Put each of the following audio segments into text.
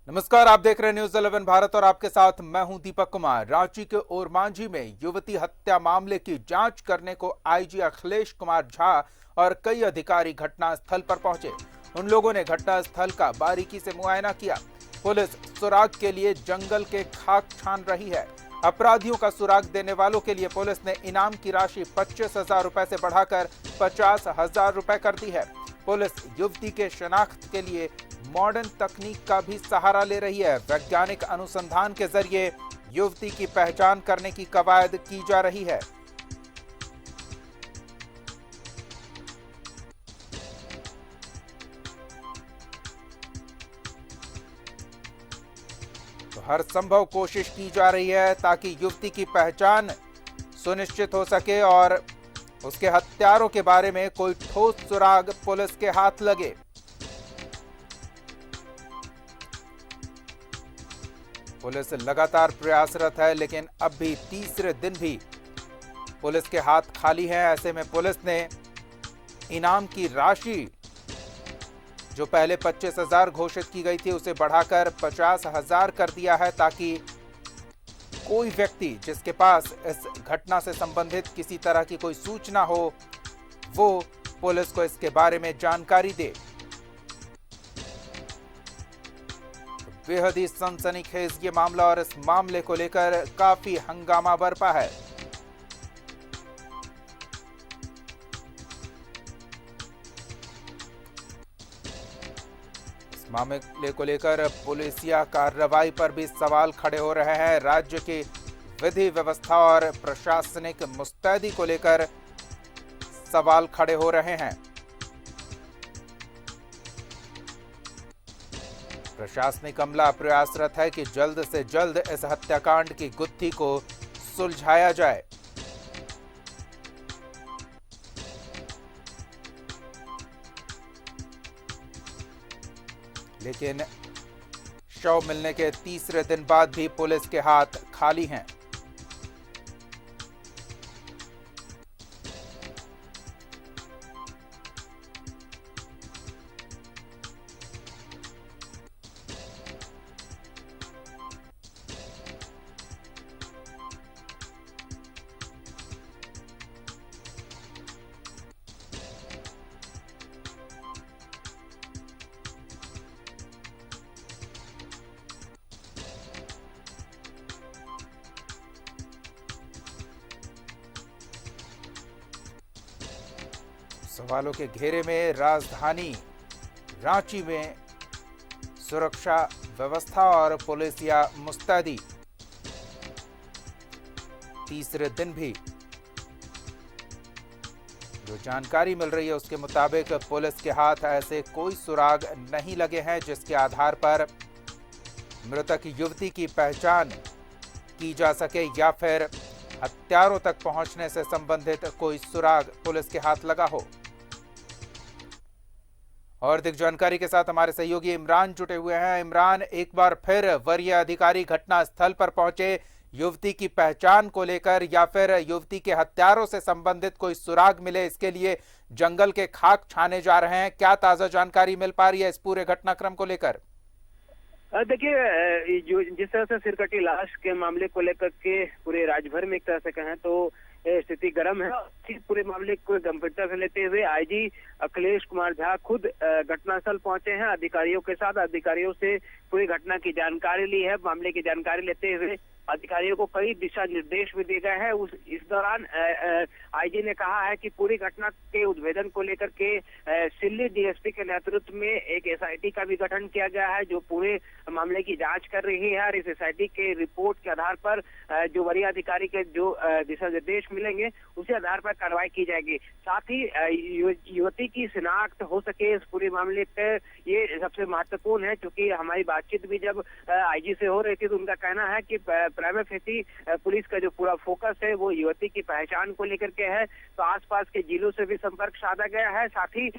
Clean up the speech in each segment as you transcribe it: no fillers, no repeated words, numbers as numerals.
नमस्कार, आप देख रहे हैं न्यूज 11 भारत और आपके साथ मैं हूं दीपक कुमार। रांची के ओरमांझी में युवती हत्या मामले की जांच करने को आईजी अखिलेश कुमार झा और कई अधिकारी घटनास्थल पर पहुंचे। उन लोगों ने घटनास्थल का बारीकी से मुआयना किया। पुलिस सुराग के लिए जंगल के खाक छान रही है। अपराधियों का सुराग देने वालों के लिए पुलिस ने इनाम की राशि 25,000 रुपए से बढ़ाकर 50,000 रुपए कर दी है। पुलिस युवती के शनाख्त के लिए मॉडर्न तकनीक का भी सहारा ले रही है। वैज्ञानिक अनुसंधान के जरिए युवती की पहचान करने की कवायद की जा रही है। तो हर संभव कोशिश की जा रही है ताकि युवती की पहचान सुनिश्चित हो सके और उसके हत्यारों के बारे में कोई ठोस सुराग पुलिस के हाथ लगे। पुलिस लगातार प्रयासरत है, लेकिन अब भी तीसरे दिन भी पुलिस के हाथ खाली हैं। ऐसे में पुलिस ने इनाम की राशि जो पहले 25,000 घोषित की गई थी उसे बढ़ाकर 50,000 कर दिया है, ताकि कोई व्यक्ति जिसके पास इस घटना से संबंधित किसी तरह की कोई सूचना हो वो पुलिस को इसके बारे में जानकारी दे। बेहद ही सनसनीखेज ये मामला और इस मामले को लेकर काफी हंगामा बरपा है। इस मामले को लेकर पुलिसिया कार्रवाई पर भी सवाल खड़े हो रहे हैं। राज्य की विधि व्यवस्था और प्रशासनिक मुस्तैदी को लेकर सवाल खड़े हो रहे हैं। प्रशासनिक अमला प्रयासरत है कि जल्द से जल्द इस हत्याकांड की गुत्थी को सुलझाया जाए। लेकिन शव मिलने के तीसरे दिन बाद भी पुलिस के हाथ खाली हैं। सवालों के घेरे में राजधानी रांची में सुरक्षा व्यवस्था और पुलिसिया मुस्तैदी। तीसरे दिन भी जो जानकारी मिल रही है उसके मुताबिक पुलिस के हाथ ऐसे कोई सुराग नहीं लगे हैं जिसके आधार पर मृतक युवती की पहचान की जा सके या फिर हत्यारों तक पहुंचने से संबंधित कोई सुराग पुलिस के हाथ लगा हो। और अधिक जानकारी के साथ हमारे सहयोगी इमरान जुटे हुए हैं। इमरान, एक बार फिर वरीय अधिकारी घटनास्थल पर पहुंचे युवती की पहचान को लेकर या फिर युवती के हत्यारों से संबंधित कोई सुराग मिले इसके लिए जंगल के खाक छाने जा रहे हैं। क्या ताजा जानकारी मिल पा रही है इस पूरे घटनाक्रम को लेकर? देखिए, जो जिस तरह से सिरकटी लाश के मामले को लेकर के पूरे राज्य भर में एक तरह से कहें तो स्थिति गर्म है। इस पूरे मामले को गंभीरता से लेते हुए आईजी अखिलेश कुमार झा खुद घटनास्थल पहुंचे हैं। अधिकारियों के साथ अधिकारियों से पूरी घटना की जानकारी ली है। मामले की जानकारी लेते हुए अधिकारियों को कई दिशा निर्देश भी दिए गए हैं। इस दौरान आईजी ने कहा है कि पूरी घटना के उद्भेदन को लेकर के सिल्ली डीएसपी के नेतृत्व में एक एसआईटी का भी गठन किया गया है जो पूरे मामले की जांच कर रही है। और इस एसआईटी के रिपोर्ट के आधार पर जो वरीय अधिकारी के जो दिशा निर्देश मिलेंगे उसी आधार पर कार्रवाई की जाएगी। साथ ही युवती की शिनाख्त हो सके इस पूरे मामले पे ये सबसे महत्वपूर्ण है, क्योंकि हमारी बातचीत भी जब आईजी से हो रही थी तो उनका कहना है कि प्राइमा फेसी पुलिस का जो पूरा फोकस है वो युवती की पहचान को लेकर के है। तो आसपास के जिलों से भी संपर्क साधा गया है, साथ ही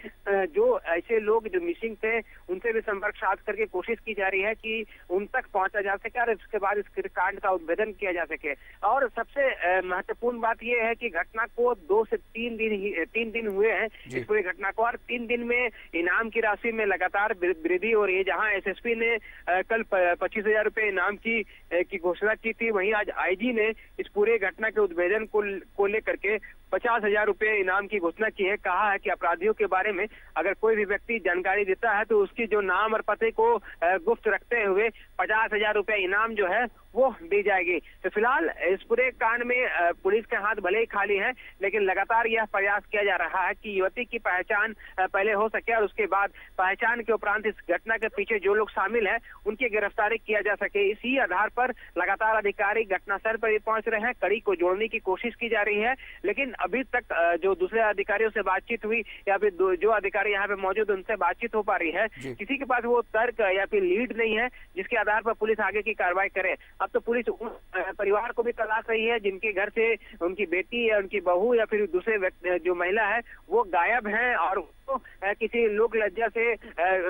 जो ऐसे लोग जो मिसिंग थे उनसे भी संपर्क साध करके कोशिश की जा रही है कि उन तक पहुंचा जा सके और इसके बाद इस कांड का उद्भेदन किया जा सके। और सबसे महत्वपूर्ण बात यह है कि घटना को 2 से 3 दिन हुए हैं इस पूरी घटना को, और 3 दिन में इनाम की राशि में लगातार वृद्धि हो रही है। जहां एसएसपी ने कल 25,000 रुपए इनाम की घोषणा की थी, वहीं आज आईजी ने इस पूरे घटना के उद्भेदन को लेकर के 50,000 रुपए इनाम की घोषणा की है। कहा है कि अपराधियों के बारे में अगर कोई भी व्यक्ति जानकारी देता है तो उसकी जो नाम और पते को गुप्त रखते हुए 50,000 रुपए इनाम जो है वो दी जाएगी। तो फिलहाल इस पूरे कांड में पुलिस के हाथ भले ही खाली है, लेकिन लगातार यह प्रयास किया जा रहा है कि युवती की पहचान पहले हो सके और उसके बाद पहचान के उपरांत इस घटना के पीछे जो लोग शामिल हैं उनकी गिरफ्तारी किया जा सके। इसी आधार पर लगातार अधिकारी घटनास्थल पर पहुंच रहे हैं, कड़ी को जोड़ने की कोशिश की जा रही है। लेकिन अभी तक जो दूसरे अधिकारियों से बातचीत हुई या फिर जो अधिकारी यहाँ पे मौजूद उनसे बातचीत हो पा रही है, किसी के पास वो तर्क या फिर लीड नहीं है जिसके आधार पर पुलिस आगे की कार्रवाई करे। अब तो पुलिस उन परिवार को भी तलाश रही है जिनके घर से उनकी बेटी या उनकी बहू या फिर दूसरे जो महिला है वो गायब है और वो किसी लोक लज्जा से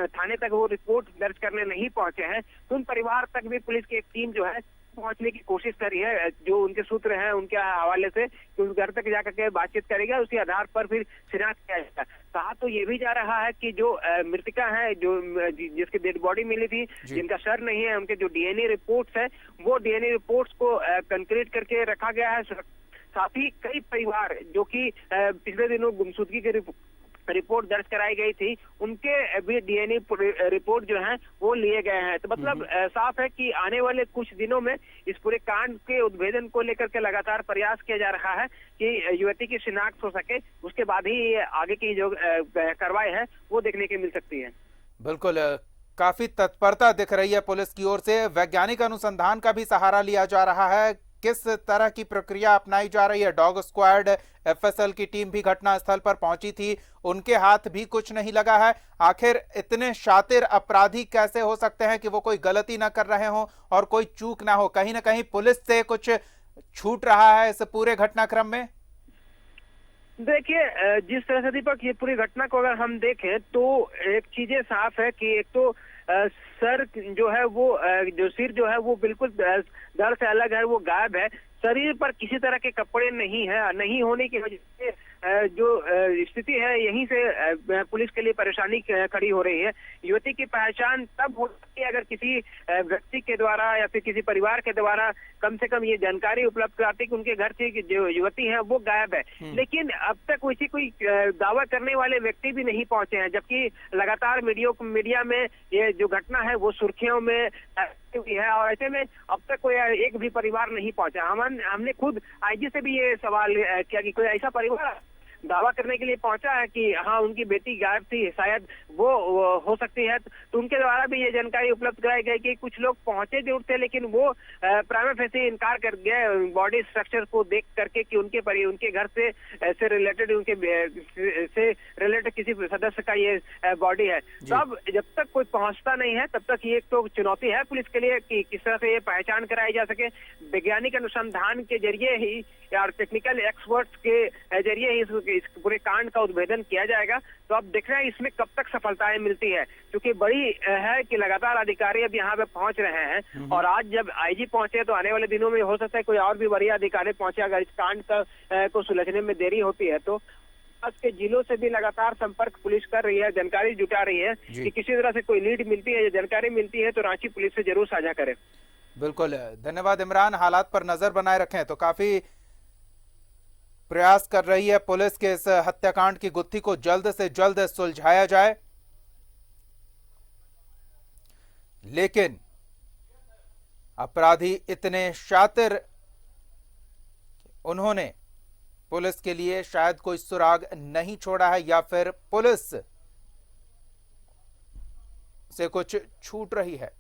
थाने तक वो रिपोर्ट दर्ज करने नहीं पहुंचे हैं। तो उन परिवार तक भी पुलिस की एक टीम जो है पहुंचने की कोशिश करी है, जो उनके सूत्र हैं उनके हवाले से कि उस घर तक जाकर के बातचीत करेगा, उसी आधार पर फिर शिनाख्त किया जाएगा। कहा तो ये भी जा रहा है कि जो मृतिका है, जो जिसकी डेड बॉडी मिली थी, जिनका सर नहीं है, उनके जो डीएनए रिपोर्ट्स है वो डीएनए रिपोर्ट्स को कंक्रीट करके रखा गया है। साथ ही कई परिवार जो कि पिछले दिनों गुमशुदगी के रिपोर्ट दर्ज कराई गई थी, उनके भी डीएनए रिपोर्ट जो है वो लिए गए हैं। तो मतलब साफ है कि आने वाले कुछ दिनों में इस पूरे कांड के उद्भेदन को लेकर के लगातार प्रयास किया जा रहा है कि युवती की शिनाख्त हो सके, उसके बाद ही आगे की जो कार्रवाई है वो देखने की मिल सकती है। बिल्कुल, काफी तत्परता दिख रही है पुलिस की ओर से। वैज्ञानिक अनुसंधान का भी सहारा लिया जा रहा है। किस तरह की प्रक्रिया अपनाई जा रही है? डॉग स्क्वाड, एफएसएल की टीम भी घटनास्थल पर पहुंची थी, उनके हाथ भी कुछ नहीं लगा है। आखिर इतने शातिर अपराधी कैसे हो सकते हैं कि वो कोई गलती ना कर रहे हो और कोई चूक ना हो? कहीं ना कहीं पुलिस से कुछ छूट रहा है इस पूरे घटनाक्रम में। देखिए, जिस तरह से दीपक ये पूरी घटना को अगर हम देखें तो एक चीजें साफ है कि एक तो सर जो है वो जो सिर जो है वो बिल्कुल धड़ से अलग है, वो गायब है। शरीर पर किसी तरह के कपड़े नहीं है, नहीं होने की वजह से जो स्थिति है यहीं से पुलिस के लिए परेशानी खड़ी हो रही है। युवती की पहचान तब हो सकती है अगर किसी व्यक्ति के द्वारा या फिर किसी परिवार के द्वारा कम से कम ये जानकारी उपलब्ध कराती कि उनके घर से जो युवती है वो गायब है। लेकिन अब तक वैसी कोई दावा करने वाले व्यक्ति भी नहीं पहुंचे हैं, जबकि लगातार मीडिया में ये जो घटना है वो सुर्खियों में हुई है और ऐसे में अब तक कोई एक भी परिवार नहीं पहुंचा। हमने खुद आईजी से भी ये सवाल किया कि कोई ऐसा परिवार दावा करने के लिए पहुंचा है कि हाँ उनकी बेटी गायब थी, शायद वो हो सकती है। तो उनके द्वारा भी ये जानकारी उपलब्ध कराई गई कि कुछ लोग पहुंचे जरूर थे, लेकिन वो प्राइमा फेसी इनकार कर गए बॉडी स्ट्रक्चर को देख करके कि उनके घर से रिलेटेड किसी सदस्य का ये बॉडी है। तो अब जब तक कोई पहुंचता नहीं है तब तक ये तो चुनौती है पुलिस के लिए कि किस तरह से ये पहचान कराई जा सके। वैज्ञानिक अनुसंधान के जरिए ही और टेक्निकल एक्सपर्ट्स के जरिए ही इस पूरे कांड का उद्भेदन किया जाएगा। तो अब देखना है इसमें कब तक सफलताएं मिलती है, क्योंकि बड़ी है कि लगातार अधिकारी अब यहाँ पे पहुंच रहे हैं और आज जब आईजी पहुंचे तो आने वाले दिनों में हो सकता है कोई और भी बड़ी अधिकारी पहुंचे। अगर इस कांड को सुलझने में देरी होती है तो आज के जिलों से भी लगातार संपर्क पुलिस कर रही है, जानकारी जुटा रही है कि किसी तरह से कोई लीड मिलती है या जानकारी मिलती है तो रांची पुलिस से जरूर साझा करें। बिल्कुल, धन्यवाद इमरान। हालात पर नजर बनाए रखें। तो काफी प्रयास कर रही है पुलिस के इस हत्याकांड की गुत्थी को जल्द से जल्द सुलझाया जाए, लेकिन अपराधी इतने शातिर, उन्होंने पुलिस के लिए शायद कोई सुराग नहीं छोड़ा है या फिर पुलिस से कुछ छूट रही है।